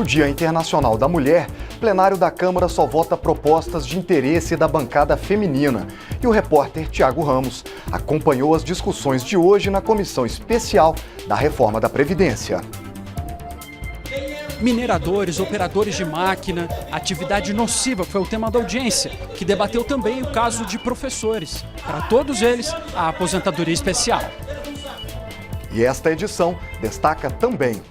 No Dia Internacional da Mulher, o plenário da Câmara só vota propostas de interesse da bancada feminina. E o repórter Tiago Ramos acompanhou as discussões de hoje na Comissão Especial da Reforma da Previdência. Mineradores, operadores de máquina, atividade nociva foi o tema da audiência, que debateu também o caso de professores. Para todos eles, a aposentadoria especial. E esta edição destaca também: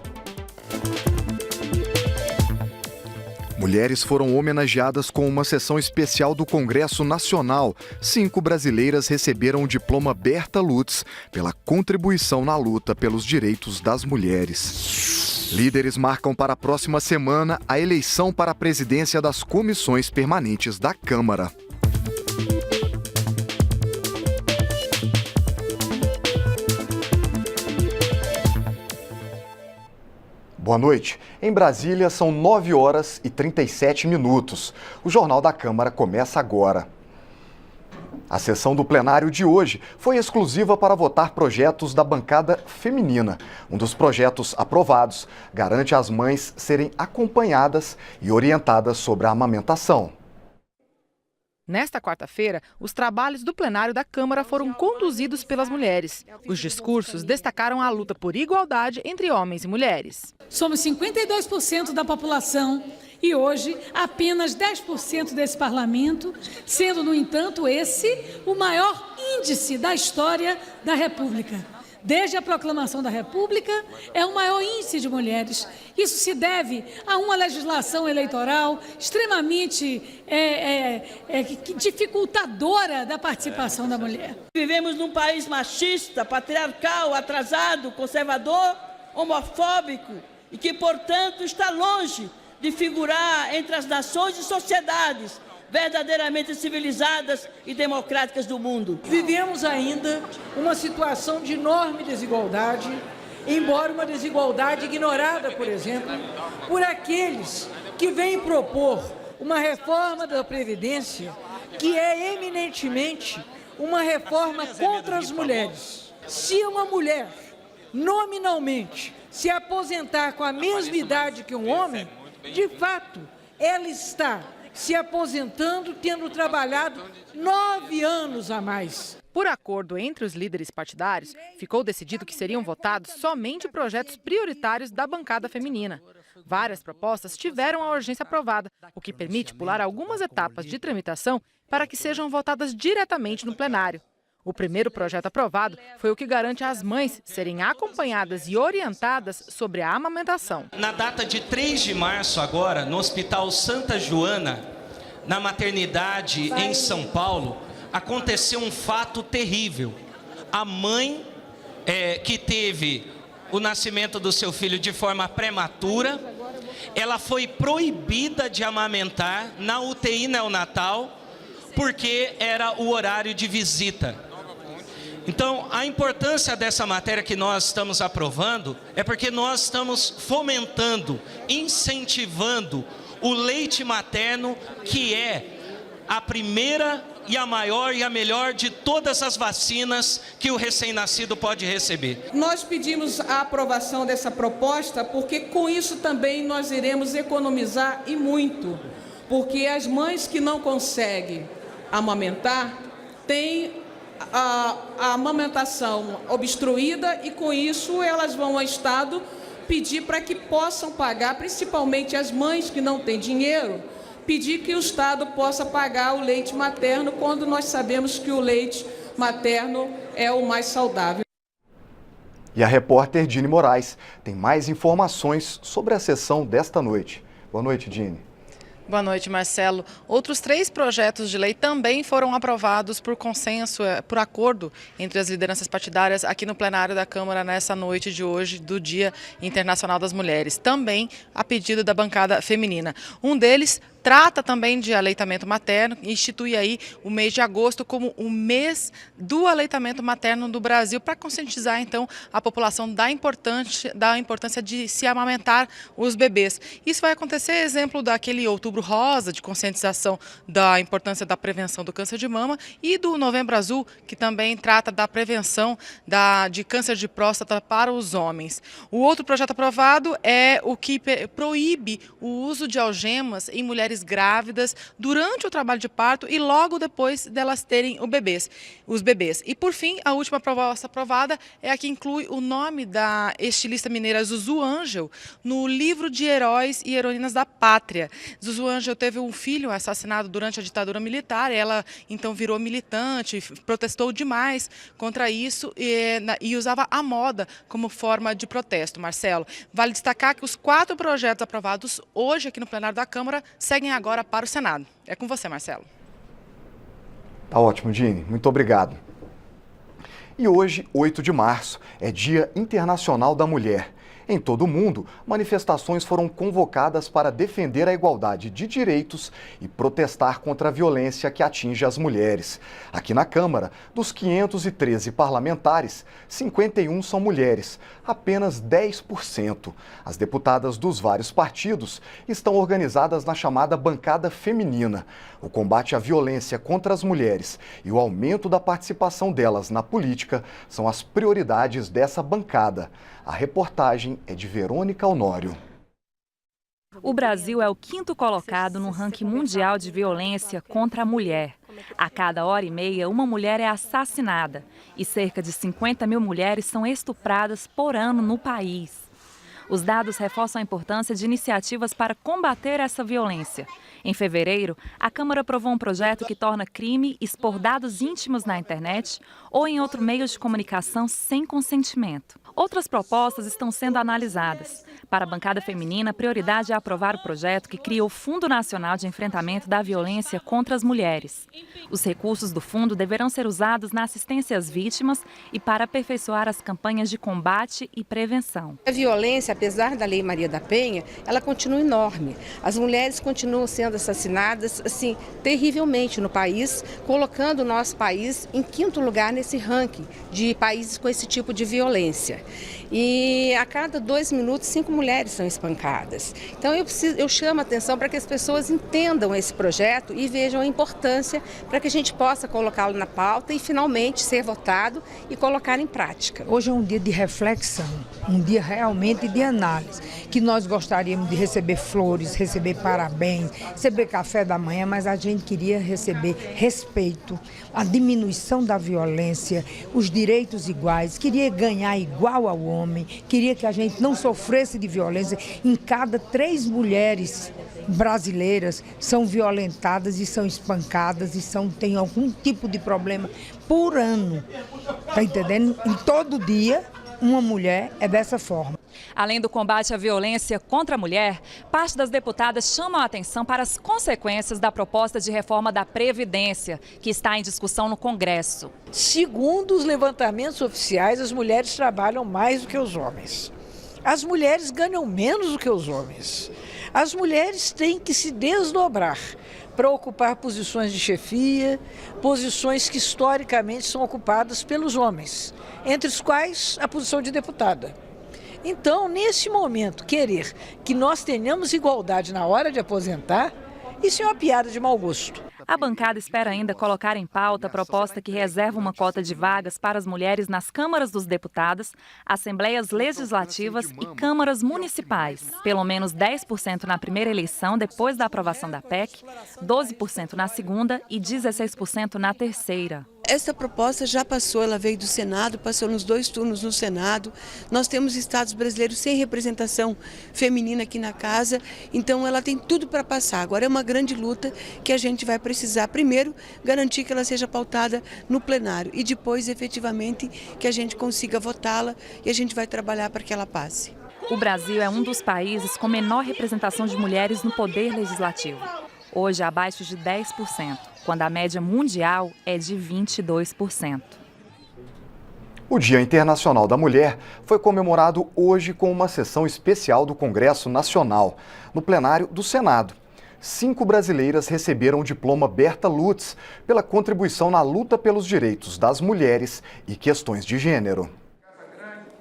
mulheres foram homenageadas com uma sessão especial do Congresso Nacional. 5 brasileiras receberam o diploma Berta Lutz pela contribuição na luta pelos direitos das mulheres. Líderes marcam para a próxima semana a eleição para a presidência das comissões permanentes da Câmara. Boa noite. Em Brasília, são 9 horas e 37 minutos. O Jornal da Câmara começa agora. A sessão do plenário de hoje foi exclusiva para votar projetos da bancada feminina. Um dos projetos aprovados garante às mães serem acompanhadas e orientadas sobre a amamentação. Nesta quarta-feira, os trabalhos do plenário da Câmara foram conduzidos pelas mulheres. Os discursos destacaram a luta por igualdade entre homens e mulheres. Somos 52% da população e hoje apenas 10% desse parlamento, sendo, no entanto, esse o maior índice da história da República. Desde a proclamação da República, é o maior índice de mulheres. Isso se deve a uma legislação eleitoral extremamente dificultadora da participação da mulher. Vivemos num país machista, patriarcal, atrasado, conservador, homofóbico e que, portanto, está longe de figurar entre as nações e sociedades verdadeiramente civilizadas e democráticas do mundo. Vivemos ainda uma situação de enorme desigualdade, embora uma desigualdade ignorada, por exemplo, por aqueles que vêm propor uma reforma da Previdência que é eminentemente uma reforma contra as mulheres. Se uma mulher, nominalmente, se aposentar com a mesma idade que um homem, de fato, ela está se aposentando, tendo trabalhado 9 anos a mais. Por acordo entre os líderes partidários, ficou decidido que seriam votados somente projetos prioritários da bancada feminina. Várias propostas tiveram a urgência aprovada, o que permite pular algumas etapas de tramitação para que sejam votadas diretamente no plenário. O primeiro projeto aprovado foi o que garante às mães serem acompanhadas e orientadas sobre a amamentação. Na data de 3 de março agora, no Hospital Santa Joana, na maternidade em São Paulo, aconteceu um fato terrível. A mãe que teve o nascimento do seu filho de forma prematura, ela foi proibida de amamentar na UTI neonatal porque era o horário de visita. Então, a importância dessa matéria que nós estamos aprovando é porque nós estamos fomentando, incentivando o leite materno, que é a primeira e a maior e a melhor de todas as vacinas que o recém-nascido pode receber. Nós pedimos a aprovação dessa proposta porque com isso também nós iremos economizar e muito, porque as mães que não conseguem amamentar têm a amamentação obstruída e com isso elas vão ao Estado pedir para que possam pagar, principalmente as mães que não têm dinheiro, pedir que o Estado possa pagar o leite materno quando nós sabemos que o leite materno é o mais saudável. E a repórter Dini Moraes tem mais informações sobre a sessão desta noite. Boa noite, Dini. Boa noite, Marcelo. Outros 3 projetos de lei também foram aprovados por consenso, por acordo entre as lideranças partidárias aqui no plenário da Câmara nessa noite de hoje, do Dia Internacional das Mulheres. Também a pedido da bancada feminina. Um deles trata também de aleitamento materno e institui aí o mês de agosto como o mês do aleitamento materno do Brasil, para conscientizar então a população da importância de se amamentar os bebês. Isso vai acontecer, exemplo daquele Outubro Rosa, de conscientização da importância da prevenção do câncer de mama, e do Novembro Azul, que também trata da prevenção de câncer de próstata para os homens. O outro projeto aprovado é o que proíbe o uso de algemas em mulheres grávidas durante o trabalho de parto e logo depois delas terem os bebês. E por fim, a última proposta aprovada é a que inclui o nome da estilista mineira Zuzu Angel no livro de heróis e heroínas da pátria. Zuzu Angel teve um filho assassinado durante a ditadura militar, ela então virou militante, protestou demais contra isso e usava a moda como forma de protesto. Marcelo, vale destacar que os 4 projetos aprovados hoje aqui no plenário da Câmara seguem agora para o Senado. É com você, Marcelo. Tá ótimo, Dini. Muito obrigado. E hoje, 8 de março, é Dia Internacional da Mulher. Em todo o mundo, manifestações foram convocadas para defender a igualdade de direitos e protestar contra a violência que atinge as mulheres. Aqui na Câmara, dos 513 parlamentares, 51 são mulheres, apenas 10%. As deputadas dos vários partidos estão organizadas na chamada bancada feminina. O combate à violência contra as mulheres e o aumento da participação delas na política são as prioridades dessa bancada. A reportagem é de Verônica Honório. O Brasil é o 5º colocado no ranking mundial de violência contra a mulher. A cada hora e meia, uma mulher é assassinada e cerca de 50 mil mulheres são estupradas por ano no país. Os dados reforçam a importância de iniciativas para combater essa violência. Em fevereiro, a Câmara aprovou um projeto que torna crime expor dados íntimos na internet ou em outro meio de comunicação sem consentimento. Outras propostas estão sendo analisadas. Para a bancada feminina, a prioridade é aprovar o projeto que cria o Fundo Nacional de Enfrentamento da Violência contra as Mulheres. Os recursos do fundo deverão ser usados na assistência às vítimas e para aperfeiçoar as campanhas de combate e prevenção. A violência, apesar da Lei Maria da Penha, ela continua enorme. As mulheres continuam sendo assassinadas, assim, terrivelmente no país, colocando o nosso país em 5º lugar nesse ranking de países com esse tipo de violência. E a cada 2 minutos, 5 mulheres são espancadas. Então eu chamo a atenção para que as pessoas entendam esse projeto e vejam a importância para que a gente possa colocá-lo na pauta e finalmente ser votado e colocar em prática. Hoje é um dia de reflexão, um dia realmente de análise, que nós gostaríamos de receber flores, receber parabéns, receber café da manhã, mas a gente queria receber respeito, a diminuição da violência, os direitos iguais, queria ganhar igual ao homem, queria que a gente não sofresse de violência. Em cada 3 mulheres brasileiras são violentadas e são espancadas e têm algum tipo de problema por ano. Tá entendendo? Em todo dia, uma mulher é dessa forma. Além do combate à violência contra a mulher, parte das deputadas chamam a atenção para as consequências da proposta de reforma da Previdência, que está em discussão no Congresso. Segundo os levantamentos oficiais, as mulheres trabalham mais do que os homens. As mulheres ganham menos do que os homens. As mulheres têm que se desdobrar para ocupar posições de chefia, posições que historicamente são ocupadas pelos homens, entre os quais a posição de deputada. Então, nesse momento, querer que nós tenhamos igualdade na hora de aposentar, isso é uma piada de mau gosto. A bancada espera ainda colocar em pauta a proposta que reserva uma cota de vagas para as mulheres nas câmaras dos deputados, assembleias legislativas e câmaras municipais. Pelo menos 10% na primeira eleição depois da aprovação da PEC, 12% na segunda e 16% na terceira. Essa proposta já passou, ela veio do Senado, passou nos 2 turnos no Senado. Nós temos estados brasileiros sem representação feminina aqui na casa, então ela tem tudo para passar. Agora é uma grande luta que a gente vai precisar, primeiro, garantir que ela seja pautada no plenário e depois, efetivamente, que a gente consiga votá-la e a gente vai trabalhar para que ela passe. O Brasil é um dos países com menor representação de mulheres no poder legislativo. Hoje, abaixo de 10%, quando a média mundial é de 22%. O Dia Internacional da Mulher foi comemorado hoje com uma sessão especial do Congresso Nacional, no plenário do Senado. 5 brasileiras receberam o diploma Berta Lutz pela contribuição na luta pelos direitos das mulheres e questões de gênero.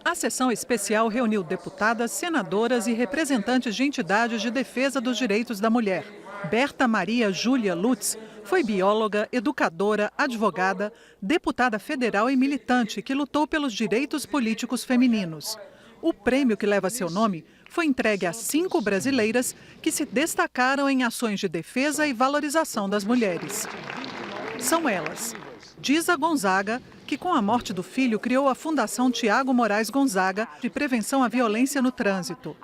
A sessão especial reuniu deputadas, senadoras e representantes de entidades de defesa dos direitos da mulher. Berta Maria Júlia Lutz foi bióloga, educadora, advogada, deputada federal e militante que lutou pelos direitos políticos femininos. O prêmio que leva seu nome foi entregue a 5 brasileiras que se destacaram em ações de defesa e valorização das mulheres. São elas: Disa Gonzaga, que com a morte do filho criou a Fundação Tiago Moraes Gonzaga de Prevenção à Violência no Trânsito.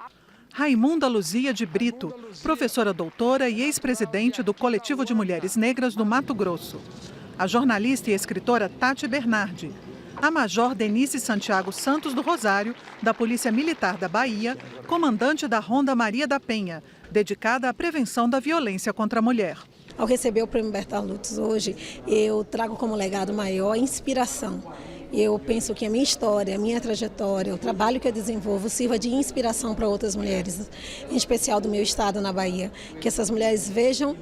Raimunda Luzia de Brito, professora doutora e ex-presidente do Coletivo de Mulheres Negras do Mato Grosso. A jornalista e escritora Tati Bernardi. A Major Denise Santiago Santos do Rosário, da Polícia Militar da Bahia, comandante da Ronda Maria da Penha, dedicada à prevenção da violência contra a mulher. Ao receber o Prêmio Berta Lutz hoje, eu trago como legado maior inspiração. Eu penso que a minha história, a minha trajetória, o trabalho que eu desenvolvo sirva de inspiração para outras mulheres, em especial do meu estado, na Bahia. Que essas mulheres vejam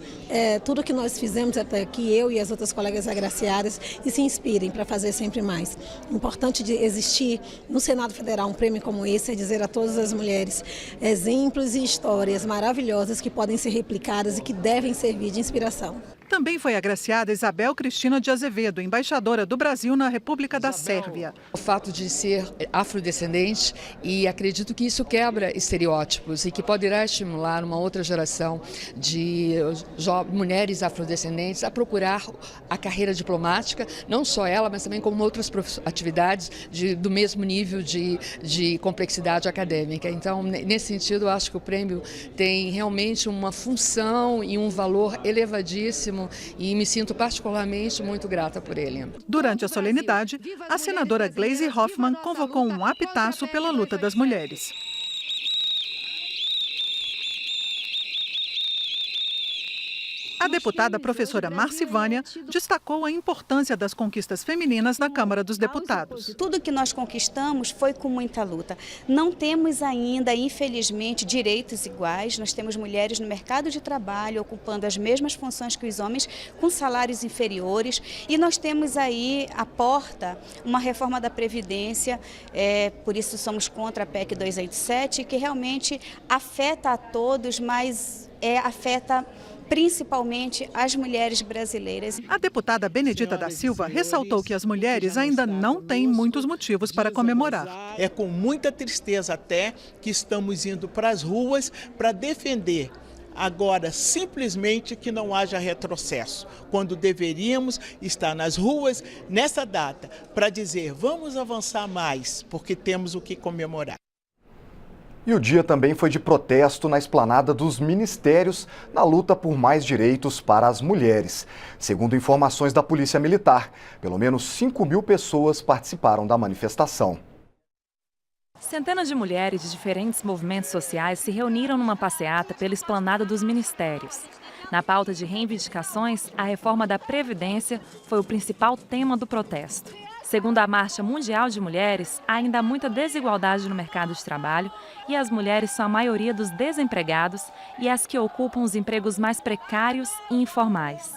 tudo que nós fizemos até aqui, eu e as outras colegas agraciadas, e se inspirem para fazer sempre mais. Importante de existir no Senado Federal um prêmio como esse é dizer a todas as mulheres exemplos e histórias maravilhosas que podem ser replicadas e que devem servir de inspiração. Também foi agraciada Isabel Cristina de Azevedo, embaixadora do Brasil na República da Sérvia. O fato de ser afrodescendente, e acredito que isso quebra estereótipos e que poderá estimular uma outra geração de mulheres afrodescendentes a procurar a carreira diplomática, não só ela, mas também como outras atividades do mesmo nível de complexidade acadêmica. Então, nesse sentido, eu acho que o prêmio tem realmente uma função e um valor elevadíssimo, e me sinto particularmente muito grata por ele. Durante a solenidade, a senadora Gleisi Hoffmann convocou um apitaço pela luta das mulheres. A deputada professora Marcivânia destacou a importância das conquistas femininas na Câmara dos Deputados. Tudo que nós conquistamos foi com muita luta. Não temos ainda, infelizmente, direitos iguais. Nós temos mulheres no mercado de trabalho ocupando as mesmas funções que os homens, com salários inferiores. E nós temos aí à porta uma reforma da Previdência, por isso somos contra a PEC 287, que realmente afeta a todos, mas afeta principalmente as mulheres brasileiras. A deputada Benedita da Silva ressaltou que as mulheres ainda não têm muitos motivos para comemorar. É com muita tristeza até que estamos indo para as ruas para defender agora simplesmente que não haja retrocesso, quando deveríamos estar nas ruas nessa data para dizer vamos avançar mais, porque temos o que comemorar. E o dia também foi de protesto na esplanada dos ministérios na luta por mais direitos para as mulheres. Segundo informações da Polícia Militar, pelo menos 5.000 pessoas participaram da manifestação. Centenas de mulheres de diferentes movimentos sociais se reuniram numa passeata pela esplanada dos ministérios. Na pauta de reivindicações, a reforma da Previdência foi o principal tema do protesto. Segundo a Marcha Mundial de Mulheres, há ainda muita desigualdade no mercado de trabalho e as mulheres são a maioria dos desempregados e as que ocupam os empregos mais precários e informais.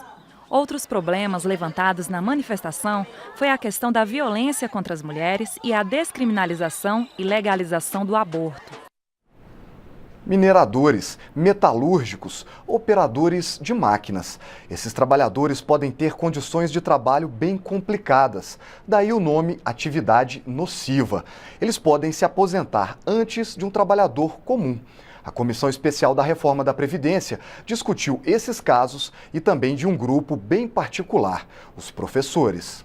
Outros problemas levantados na manifestação foi a questão da violência contra as mulheres e a descriminalização e legalização do aborto. Mineradores, metalúrgicos, operadores de máquinas. Esses trabalhadores podem ter condições de trabalho bem complicadas, daí o nome atividade nociva. Eles podem se aposentar antes de um trabalhador comum. A Comissão Especial da Reforma da Previdência discutiu esses casos e também de um grupo bem particular, os professores.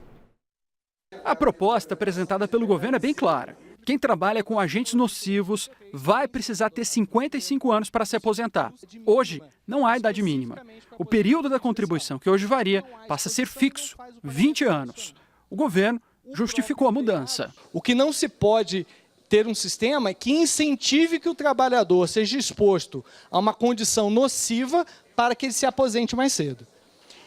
A proposta apresentada pelo governo é bem clara. Quem trabalha com agentes nocivos vai precisar ter 55 anos para se aposentar. Hoje, não há idade mínima. O período da contribuição, que hoje varia, passa a ser fixo, 20 anos. O governo justificou a mudança. O que não se pode ter um sistema que incentive que o trabalhador seja exposto a uma condição nociva para que ele se aposente mais cedo.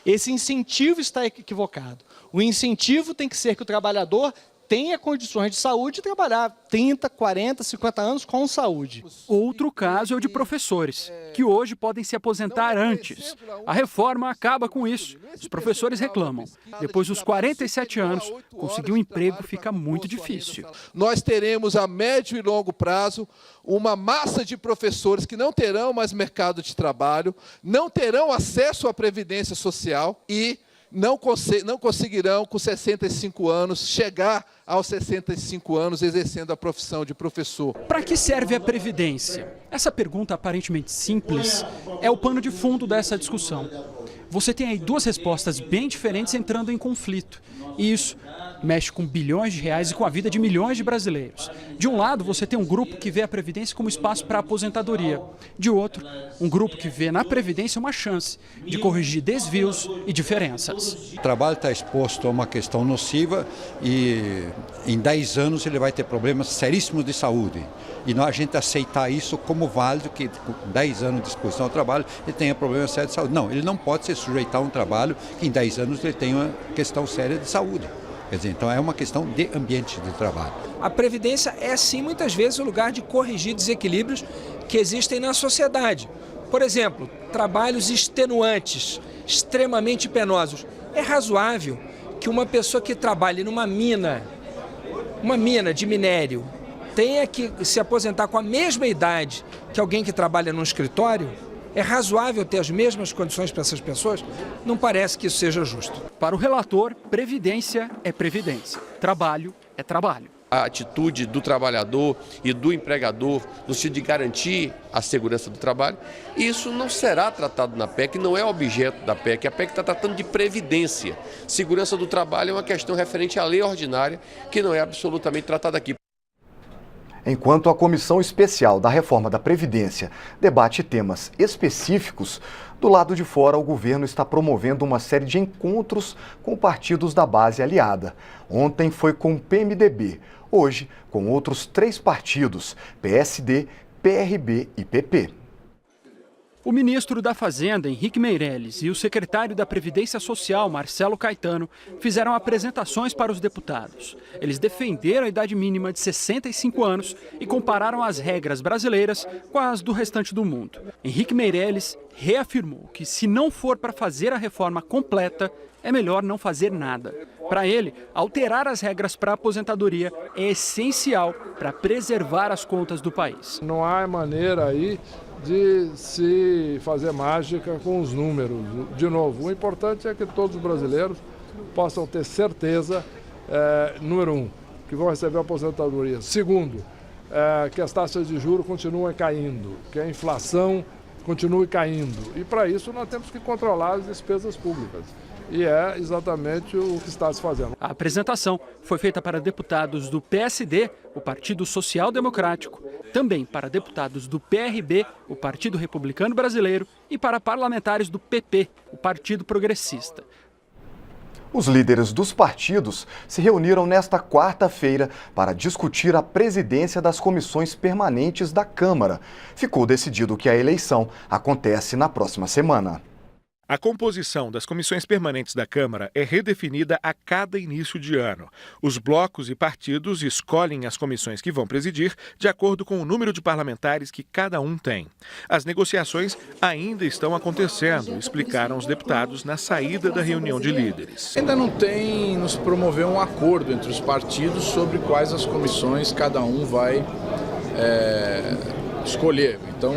Esse incentivo está equivocado. O incentivo tem que ser que o trabalhador tenha condições de saúde e trabalhar 30, 40, 50 anos com saúde. Outro caso é o de professores, que hoje podem se aposentar antes. A reforma acaba com isso. Os professores reclamam. Depois dos 47 anos, conseguir um emprego fica muito difícil. Nós teremos a médio e longo prazo uma massa de professores que não terão mais mercado de trabalho, não terão acesso à previdência social e não conseguirão, com 65 anos, chegar aos 65 anos exercendo a profissão de professor. Para que serve a Previdência? Essa pergunta aparentemente simples é o pano de fundo dessa discussão. Você tem aí duas respostas bem diferentes entrando em conflito. E isso mexe com bilhões de reais e com a vida de milhões de brasileiros. De um lado, você tem um grupo que vê a Previdência como espaço para a aposentadoria. De outro, um grupo que vê na Previdência uma chance de corrigir desvios e diferenças. O trabalho está exposto a uma questão nociva e em 10 anos ele vai ter problemas seríssimos de saúde. E a gente aceitar isso como válido, que com 10 anos de exposição ao trabalho ele tenha problemas sérios de saúde. Não, ele não pode se sujeitar a um trabalho que em 10 anos ele tenha uma questão séria de saúde. Quer dizer, então é uma questão de ambiente de trabalho. A Previdência é, sim, muitas vezes o lugar de corrigir desequilíbrios que existem na sociedade. Por exemplo, trabalhos extenuantes, extremamente penosos. É razoável que uma pessoa que trabalhe numa mina de minério, tenha que se aposentar com a mesma idade que alguém que trabalha num escritório? É razoável ter as mesmas condições para essas pessoas? Não parece que isso seja justo. Para o relator, previdência é previdência, trabalho é trabalho. A atitude do trabalhador e do empregador no sentido de garantir a segurança do trabalho, isso não será tratado na PEC, não é objeto da PEC. A PEC está tratando de previdência. Segurança do trabalho é uma questão referente à lei ordinária que não é absolutamente tratada aqui. Enquanto a Comissão Especial da Reforma da Previdência debate temas específicos, do lado de fora o governo está promovendo uma série de encontros com partidos da base aliada. Ontem foi com o PMDB, hoje com outros 3 partidos, PSD, PRB e PP. O ministro da Fazenda, Henrique Meirelles, e o secretário da Previdência Social, Marcelo Caetano, fizeram apresentações para os deputados. Eles defenderam a idade mínima de 65 anos e compararam as regras brasileiras com as do restante do mundo. Henrique Meirelles reafirmou que, se não for para fazer a reforma completa, é melhor não fazer nada. Para ele, alterar as regras para a aposentadoria é essencial para preservar as contas do país. Não há maneira aí de se fazer mágica com os números. De novo, o importante é que todos os brasileiros possam ter certeza, número 1, que vão receber a aposentadoria. Segundo, que as taxas de juros continuem caindo, que a inflação continue caindo. E para isso nós temos que controlar as despesas públicas. E é exatamente o que está se fazendo. A apresentação foi feita para deputados do PSD, o Partido Social Democrático, também para deputados do PRB, o Partido Republicano Brasileiro, e para parlamentares do PP, o Partido Progressista. Os líderes dos partidos se reuniram nesta quarta-feira para discutir a presidência das comissões permanentes da Câmara. Ficou decidido que a eleição acontece na próxima semana. A composição das comissões permanentes da Câmara é redefinida a cada início de ano. Os blocos e partidos escolhem as comissões que vão presidir de acordo com o número de parlamentares que cada um tem. As negociações ainda estão acontecendo, explicaram os deputados na saída da reunião de líderes. Ainda não tem nos promover um acordo entre os partidos sobre quais as comissões cada um vai escolher. Então,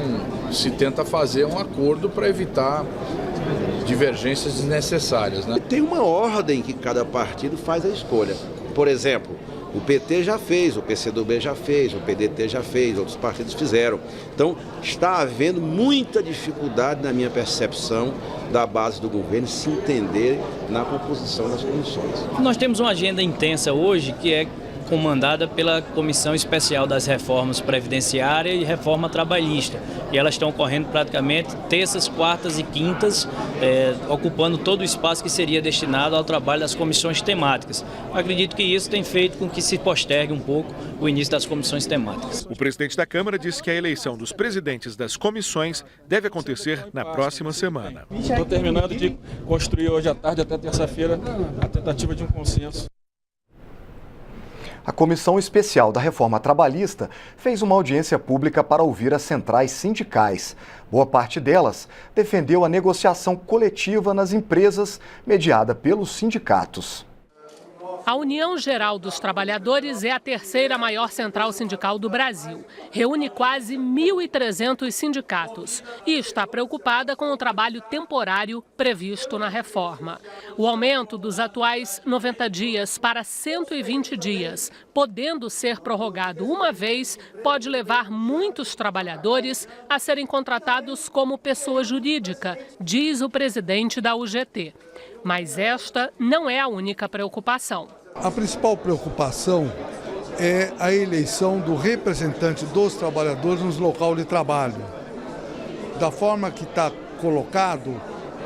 se tenta fazer um acordo para evitar divergências desnecessárias, né? Tem uma ordem que cada partido faz a escolha. Por exemplo, o PT já fez, o PCdoB já fez, o PDT já fez, outros partidos fizeram. Então, está havendo muita dificuldade, na minha percepção, da base do governo se entender na composição das comissões. Nós temos uma agenda intensa hoje que é comandada pela Comissão Especial das Reformas Previdenciária e Reforma Trabalhista. E elas estão ocorrendo praticamente terças, quartas e quintas, ocupando todo o espaço que seria destinado ao trabalho das comissões temáticas. Acredito que isso tem feito com que se postergue um pouco o início das comissões temáticas. O presidente da Câmara disse que a eleição dos presidentes das comissões deve acontecer na próxima semana. Estou terminando de construir hoje à tarde, até terça-feira, a tentativa de um consenso. A Comissão Especial da Reforma Trabalhista fez uma audiência pública para ouvir as centrais sindicais. Boa parte delas defendeu a negociação coletiva nas empresas, mediada pelos sindicatos. A União Geral dos Trabalhadores é a terceira maior central sindical do Brasil. Reúne quase 1.300 sindicatos e está preocupada com o trabalho temporário previsto na reforma. O aumento dos atuais 90 dias para 120 dias, podendo ser prorrogado uma vez, pode levar muitos trabalhadores a serem contratados como pessoa jurídica, diz o presidente da UGT. Mas esta não é a única preocupação. A principal preocupação é a eleição do representante dos trabalhadores nos locais de trabalho. Da forma que está colocado,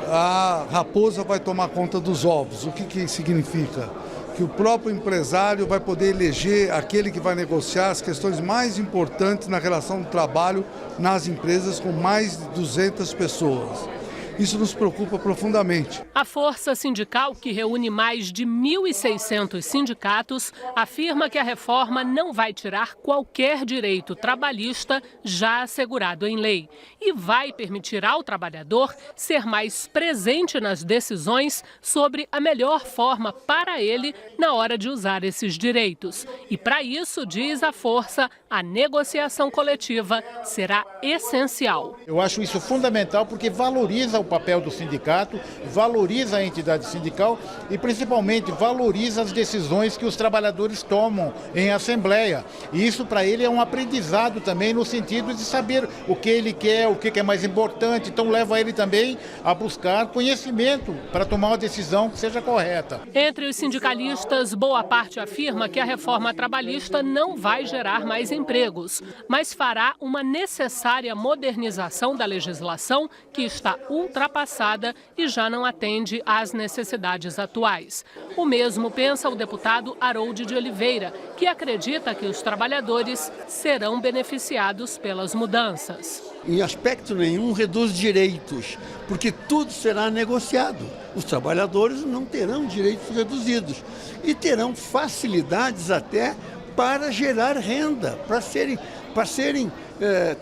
a raposa vai tomar conta dos ovos. O que significa? Que o próprio empresário vai poder eleger aquele que vai negociar as questões mais importantes na relação do trabalho nas empresas com mais de 200 pessoas. Isso nos preocupa profundamente. A força sindical, que reúne mais de 1.600 sindicatos, afirma que a reforma não vai tirar qualquer direito trabalhista já assegurado em lei e vai permitir ao trabalhador ser mais presente nas decisões sobre a melhor forma para ele na hora de usar esses direitos. E para isso, diz a força, a negociação coletiva será essencial. Eu acho isso fundamental porque valoriza o papel do sindicato, valoriza a entidade sindical e principalmente valoriza as decisões que os trabalhadores tomam em assembleia. E isso para ele é um aprendizado também no sentido de saber o que ele quer, o que é mais importante. Então leva ele também a buscar conhecimento para tomar uma decisão que seja correta. Entre os sindicalistas, boa parte afirma que a reforma trabalhista não vai gerar mais empregos, mas fará uma necessária modernização da legislação que está ultrapassada e já não atende às necessidades atuais. O mesmo pensa o deputado Harold de Oliveira, que acredita que os trabalhadores serão beneficiados pelas mudanças. Em aspecto nenhum reduz direitos, porque tudo será negociado. Os trabalhadores não terão direitos reduzidos e terão facilidades até para gerar renda,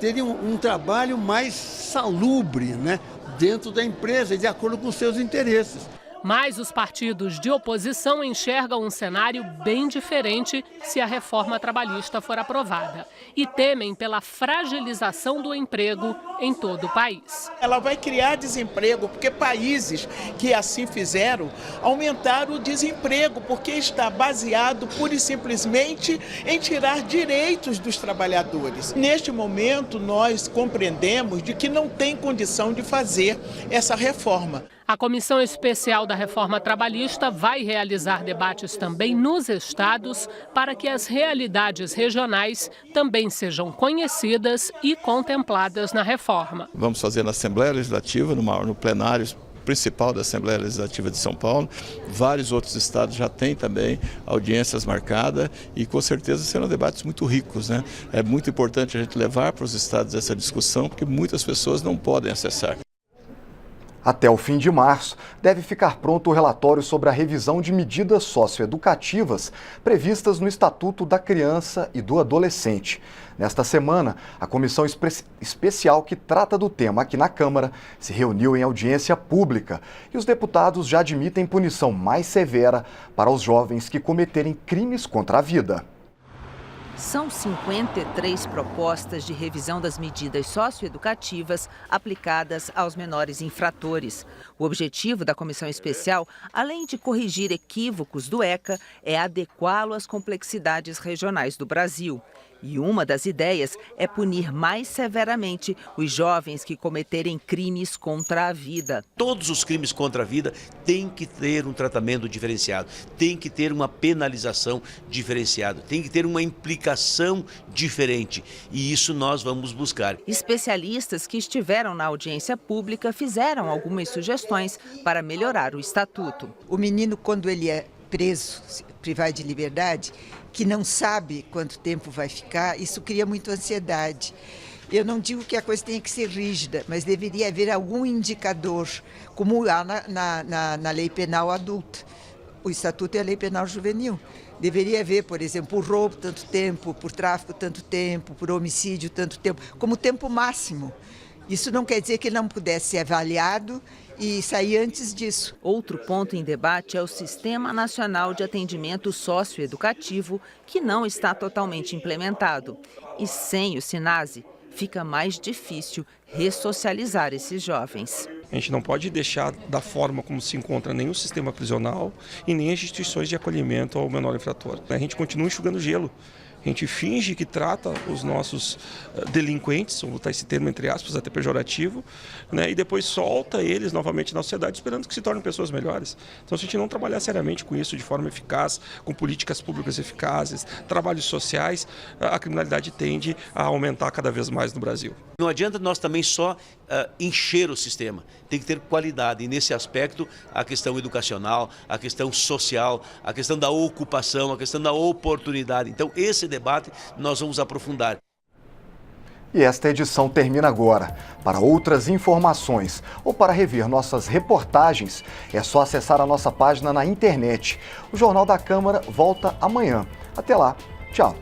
terem um trabalho mais salubre, né, dentro da empresa, de acordo com seus interesses. Mas os partidos de oposição enxergam um cenário bem diferente se a reforma trabalhista for aprovada e temem pela fragilização do emprego em todo o país. Ela vai criar desemprego, porque países que assim fizeram aumentaram o desemprego, porque está baseado pura e simplesmente em tirar direitos dos trabalhadores. Neste momento, nós compreendemos de que não tem condição de fazer essa reforma. A Comissão Especial da Reforma Trabalhista vai realizar debates também nos estados para que as realidades regionais também sejam conhecidas e contempladas na reforma. Vamos fazer na Assembleia Legislativa, no plenário principal da Assembleia Legislativa de São Paulo. Vários outros estados já têm também audiências marcadas e com certeza serão debates muito ricos, né? É muito importante a gente levar para os estados essa discussão, porque muitas pessoas não podem acessar. Até o fim de março, deve ficar pronto o relatório sobre a revisão de medidas socioeducativas previstas no Estatuto da Criança e do Adolescente. Nesta semana, a comissão especial que trata do tema aqui na Câmara se reuniu em audiência pública e os deputados já admitem punição mais severa para os jovens que cometerem crimes contra a vida. São 53 propostas de revisão das medidas socioeducativas aplicadas aos menores infratores. O objetivo da comissão especial, além de corrigir equívocos do ECA, é adequá-lo às complexidades regionais do Brasil. E uma das ideias é punir mais severamente os jovens que cometerem crimes contra a vida. Todos os crimes contra a vida têm que ter um tratamento diferenciado, tem que ter uma penalização diferenciada, tem que ter uma implicação diferente. E isso nós vamos buscar. Especialistas que estiveram na audiência pública fizeram algumas sugestões para melhorar o estatuto. O menino, quando ele é preso, privado de liberdade, que não sabe quanto tempo vai ficar, isso cria muita ansiedade. Eu não digo que a coisa tenha que ser rígida, mas deveria haver algum indicador, como há na lei penal adulta. O Estatuto é a lei penal juvenil. Deveria haver, por exemplo, por roubo tanto tempo, por tráfico tanto tempo, por homicídio tanto tempo, como tempo máximo. Isso não quer dizer que ele não pudesse ser avaliado e sair antes disso. Outro ponto em debate é o Sistema Nacional de Atendimento Socioeducativo, que não está totalmente implementado. E sem o SINASE, fica mais difícil ressocializar esses jovens. A gente não pode deixar da forma como se encontra nem o sistema prisional e nem as instituições de acolhimento ao menor infrator. A gente continua enxugando gelo. A gente finge que trata os nossos delinquentes, vou botar esse termo entre aspas, até pejorativo, né, e depois solta eles novamente na sociedade esperando que se tornem pessoas melhores. Então, se a gente não trabalhar seriamente com isso de forma eficaz, com políticas públicas eficazes, trabalhos sociais, a criminalidade tende a aumentar cada vez mais no Brasil. Não adianta nós também só encher o sistema, tem que ter qualidade. E nesse aspecto, a questão educacional, a questão social, a questão da ocupação, a questão da oportunidade. Então, esse debate nós vamos aprofundar. E esta edição termina agora. Para outras informações ou para rever nossas reportagens, é só acessar a nossa página na internet. O Jornal da Câmara volta amanhã. Até lá. Tchau.